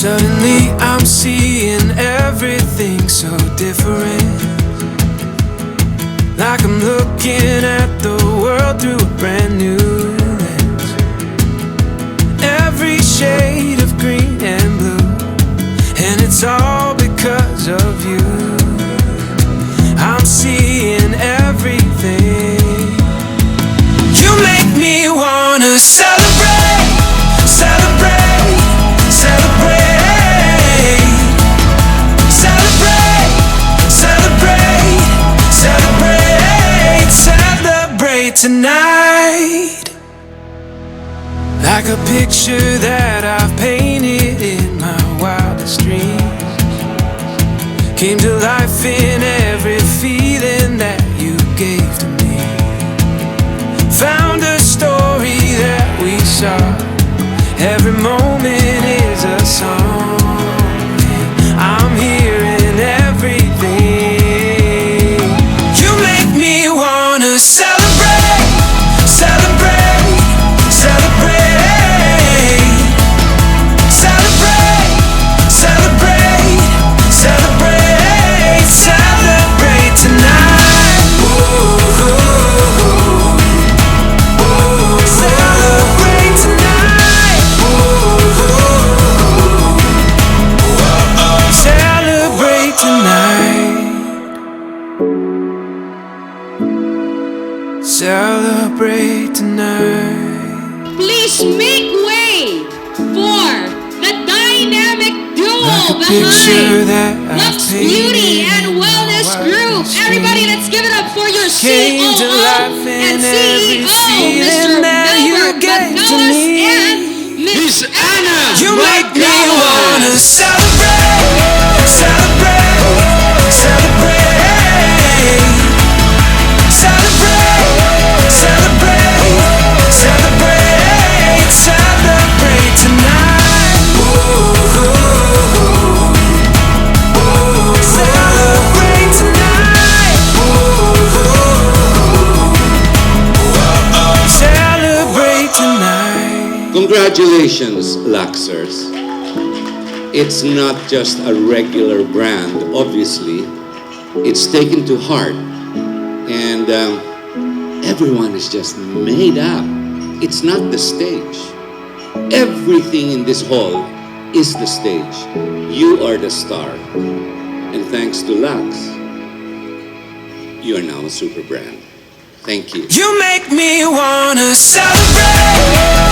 Suddenly I'm seeing everything so different, like I'm looking at the world through a brand new lens. Every shade of green and blue, and it's all because of you. I'm seeing everything. You make me wanna celebrate, celebrate, celebrate, celebrate, celebrate, celebrate, celebrate tonight. Like a picture that I've painted in my wildest dreams, came to life in every feeling that you gave to me. Found a story that we saw, every moment is a song. I'm hearing everything. You make me wanna celebrate, celebrate, celebrate, celebrate, celebrate, celebrate, celebrate tonight. Ooh, ooh, ooh, celebrate tonight. Ooh, celebrate tonight. Celebrate tonight. Please make way for the dynamic duo Like a behind picture that Luxe I Beauty painted and Wellness in my Group. wildest Everybody, dreams. let's give it up for your Came to COO life in and every CEO, feeling Mr. that you Melvin gave to Magkawas me. and Miss Anna. You make me wanna celebrate, celebrate, celebrate, celebrate, celebrate, celebrate, celebrate tonight. Ooh, celebrate tonight. Ooh, celebrate tonight. Congratulations, Luxers. It's not just a regular brand, obviously. It's taken to heart. And everyone is just made up. It's not the stage. Everything in this hall is the stage. You are the star. And thanks to Lux, you are now a super brand. Thank you. You make me wanna celebrate,